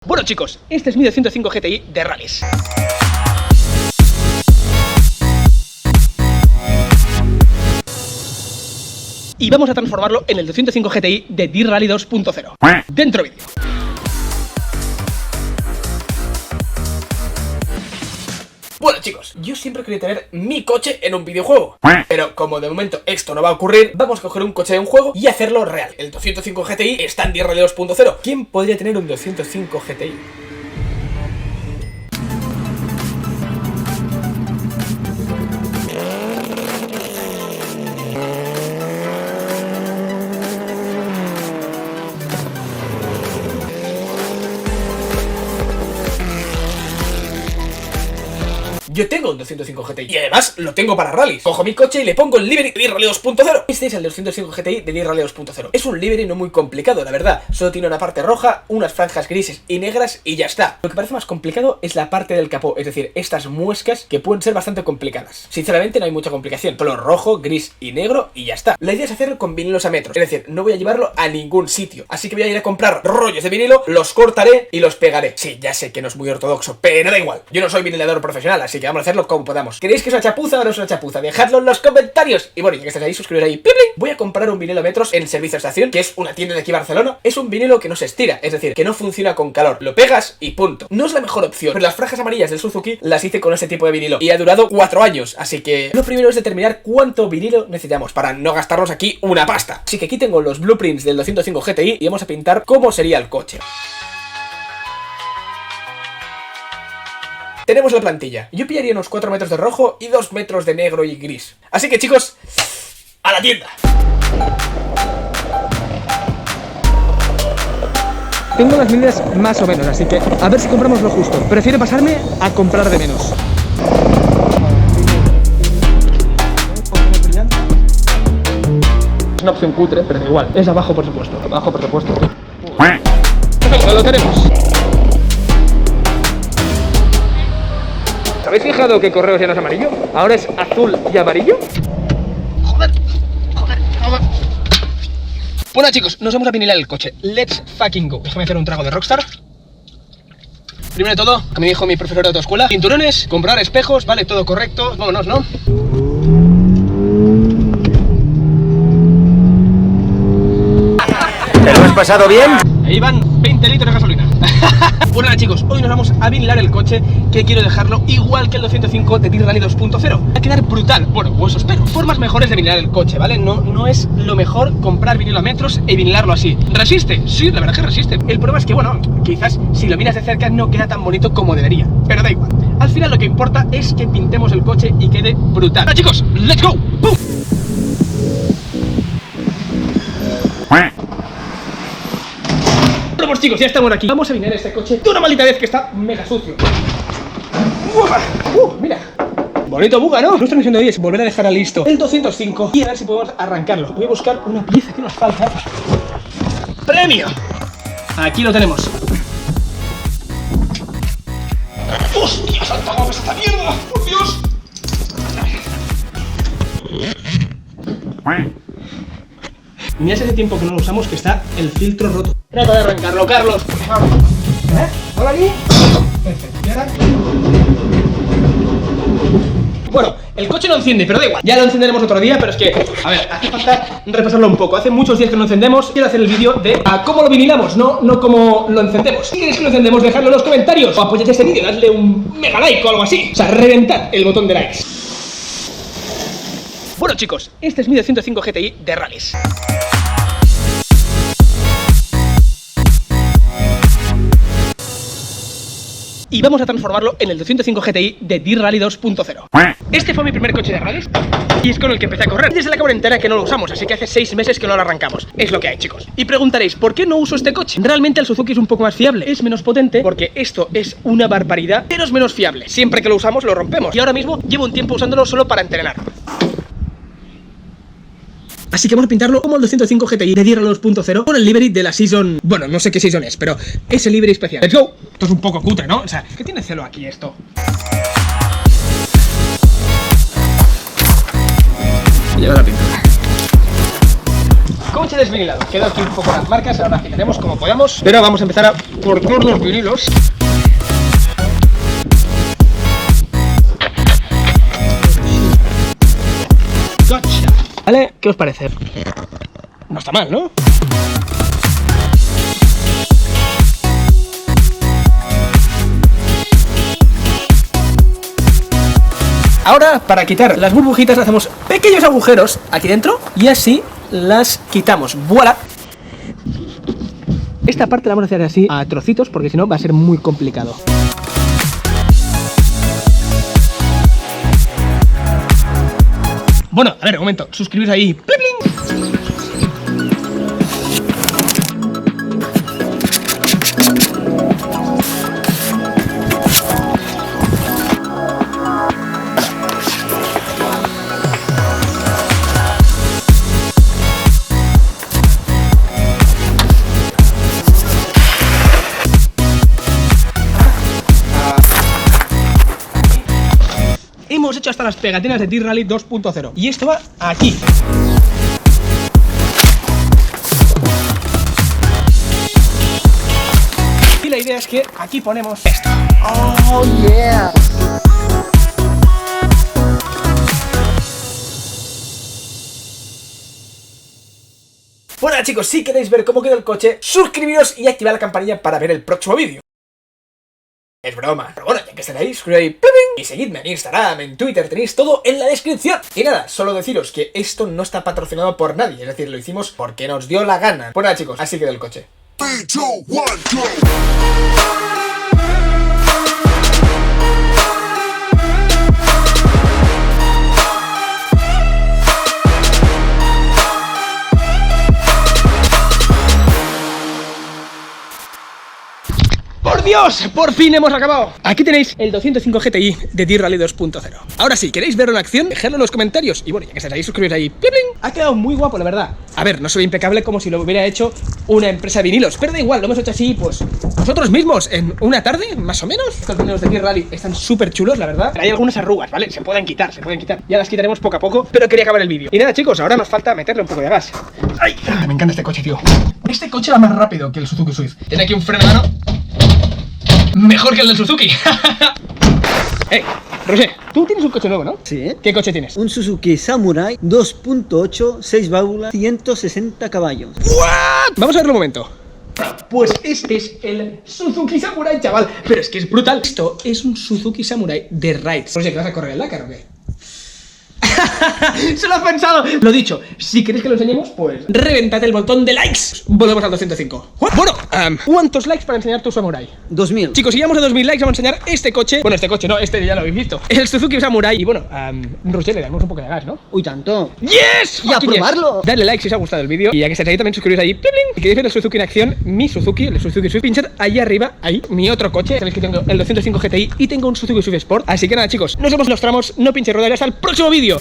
Bueno chicos, este es mi 205 GTI de rallies. Y vamos a transformarlo en el 205 GTI de D-Rally 2.0. Dentro vídeo. Bueno chicos, yo siempre quería tener mi coche en un videojuego, pero como de momento esto no va a ocurrir, vamos a coger un coche de un juego y hacerlo real. El 205 GTI está en D-Rally 2.0. ¿Quién podría tener un 205 GTI? Yo tengo un 205 GTI y además lo tengo para rallies. Cojo mi coche y le pongo el livery de D-Rally 2.0. Este es el 205 GTI de D-Rally 2.0. Es un livery no muy complicado, la verdad. Solo tiene una parte roja, unas franjas grises y negras y ya está. Lo que parece más complicado es la parte del capó, es decir, estas muescas que pueden ser bastante complicadas. Sinceramente no hay mucha complicación. Solo rojo, gris y negro y ya está. La idea es hacerlo con vinilos a metros, es decir, no voy a llevarlo a ningún sitio. Así que voy a ir a comprar rollos de vinilo, los cortaré y los pegaré. Sí, ya sé que no es muy ortodoxo, pero da igual. Yo no soy vinilador profesional, así que vamos a hacerlo como podamos. ¿Queréis que es una chapuza o no es una chapuza? Dejadlo en los comentarios. Y bueno, ya que estáis ahí, suscribiros ahí. ¡Plim, plim! Voy a comprar un vinilo a metros en Servicio Estación, que es una tienda de aquí Barcelona. Es un vinilo que no se estira, es decir, que no funciona con calor. Lo pegas y punto. No es la mejor opción, pero las franjas amarillas del Suzuki las hice con ese tipo de vinilo y ha durado 4 años. Así que lo primero es determinar cuánto vinilo necesitamos para no gastarnos aquí una pasta. Así que aquí tengo los blueprints del 205 GTI y vamos a pintar cómo sería el coche. Tenemos la plantilla. Yo pillaría unos 4 metros de rojo y 2 metros de negro y gris. Así que chicos, ¡a la tienda! Tengo las medidas más o menos, así que a ver si compramos lo justo. Prefiero pasarme a comprar de menos. Es una opción cutre, pero da igual. Es a bajo presupuesto. Bajo presupuesto. Perfecto, lo tenemos. ¿Habéis fijado que Correos ya no es amarillo? Ahora es azul y amarillo. Joder. Bueno chicos, nos vamos a vinilar el coche. Let's fucking go. Déjame hacer un trago de Rockstar. Primero de todo, como me dijo mi profesor de autoescuela, cinturones, comprar espejos, vale, todo correcto. Vámonos, ¿no? ¿Te lo has pasado bien? Ahí van 20 litros de gasolina. Bueno nada chicos, hoy nos vamos a vinilar el coche, que quiero dejarlo igual que el 205 de D-Rally 2.0. Va a quedar brutal, bueno, pues eso espero. Formas mejores de vinilar el coche, ¿vale? No es lo mejor comprar vinilo a metros y vinilarlo así. ¿Resiste? Sí, la verdad que resiste. El problema es que, bueno, quizás si lo miras de cerca no queda tan bonito como debería, pero da igual. Al final lo que importa es que pintemos el coche y quede brutal. Vale chicos, let's go. ¡Pum! Bueno pues chicos, ya estamos aquí. Vamos a vinilar este coche de una maldita vez que está mega sucio. Mira. Bonito buga, ¿no? Nuestra misión de hoy es volver a dejar a listo el 205 y a ver si podemos arrancarlo. Voy a buscar una pieza que nos falta. ¡Premio! Aquí lo tenemos. ¡Hostia santa, cómo pesa esta mierda! ¡Por Dios! Mira ese tiempo que no lo usamos que está el filtro roto. Trata de arrancarlo, Carlos. ¿Hola aquí? Perfecto. ¿Y ahora? Bueno, el coche no enciende, pero da igual. Ya lo encenderemos otro día, pero es que, a ver, hace falta repasarlo un poco. Hace muchos días que no encendemos. Quiero hacer el vídeo de cómo lo vinilamos, no cómo lo encendemos. Si queréis que lo encendemos, dejadlo en los comentarios. O apoyad este vídeo, dadle un mega like o algo así. O sea, reventad el botón de likes. Bueno chicos, este es mi 205 GTI de rallies. Y vamos a transformarlo en el 205 GTI de D-Rally 2.0. Este fue mi primer coche de rallies y es con el que empecé a correr. Desde la cuarentena que no lo usamos, así que hace 6 meses que no lo arrancamos. Es lo que hay, chicos. Y preguntaréis, ¿por qué no uso este coche? Realmente el Suzuki es un poco más fiable. Es menos potente porque esto es una barbaridad, pero es menos fiable. Siempre que lo usamos lo rompemos. Y ahora mismo llevo un tiempo usándolo solo para entrenar. Así que vamos a pintarlo como el 205 GTI de D-Rally 2.0 con el livery de la Season... Bueno, no sé qué Season es, pero es el livery especial. ¡Let's go! Esto es un poco cutre, ¿no? O sea, ¿qué tiene celo aquí esto? Lleva la pintura. Coche desvinilado. Quedo aquí un poco las marcas, ahora quitaremos como podamos. Pero vamos a empezar a cortar los vinilos. Gotcha. ¿Vale? ¿Qué os parece? No está mal, ¿no? Ahora, para quitar las burbujitas, hacemos pequeños agujeros aquí dentro y así las quitamos. ¡Voilà! Esta parte la vamos a hacer así a trocitos porque si no va a ser muy complicado. Bueno, a ver, un momento, suscribiros ahí. ¡Pling, pling! Hemos hecho hasta las pegatinas de T-Rally 2.0 y esto va aquí. Y la idea es que aquí ponemos esto. Oh yeah. Bueno chicos, si queréis ver cómo queda el coche, suscribiros y activad la campanilla para ver el próximo vídeo. Es broma, pero bueno, ya que estáis ahí, suscribid y seguidme en Instagram, en Twitter, tenéis todo en la descripción. Y nada, solo deciros que esto no está patrocinado por nadie, es decir, lo hicimos porque nos dio la gana. Pues nada chicos, así queda el coche. 3, 2, 1, go. ¡Por Dios! ¡Por fin hemos acabado! Aquí tenéis el 205 GTI de T-Rally 2.0. Ahora sí, ¿queréis verlo en acción? Dejadlo en los comentarios. Y bueno, ya que estáis ahí, suscribiros ahí. ¡Pling, pling! Ha quedado muy guapo, la verdad. A ver, no se ve impecable como si lo hubiera hecho una empresa de vinilos. Pero da igual, lo hemos hecho así, pues, nosotros mismos, en una tarde, más o menos. Estos vinilos de T-Rally están súper chulos, la verdad. Hay algunas arrugas, ¿vale? Se pueden quitar, se pueden quitar. Ya las quitaremos poco a poco, pero quería acabar el vídeo. Y nada, chicos, ahora nos falta meterle un poco de gas. ¡Ay! Me encanta este coche, tío. Este coche va más rápido que el Suzuki Swift. Tiene aquí un freno de mano mejor que el del Suzuki. Hey, Roger, tú tienes un coche nuevo, ¿no? Sí. ¿Qué coche tienes? Un Suzuki Samurai 2.8, 6 válvulas, 160 caballos. ¿What? Vamos a verlo un momento. Pues este es el Suzuki Samurai, chaval. Pero es que es brutal. Esto es un Suzuki Samurai de Raids. Roger, ¿que vas a correr el Dakar o qué? Se lo has pensado. Lo dicho, si queréis que lo enseñemos, pues reventad el botón de likes. Volvemos al 205. Bueno, ¿cuántos likes para enseñar tu Samurai? 2000. Chicos, si llegamos a 2000 likes vamos a enseñar este coche. Bueno, este coche no, este ya lo habéis visto. El Suzuki Samurai. Y bueno, Roger, le damos un poco de gas, ¿no? Uy, tanto. ¡Yes! ¡Y a probarlo! Dadle like si os ha gustado el vídeo. Y ya que estáis ahí también suscribiros ahí. ¡Pling! Si queréis ver el Suzuki en acción, mi Suzuki, el Suzuki Swift, pinchad ahí arriba, ahí, mi otro coche. Sabéis que tengo el 205 GTI y tengo un Suzuki Swift Sport. Así que nada, chicos, nos vemos en los tramos, no pinche ruedas, hasta el próximo vídeo.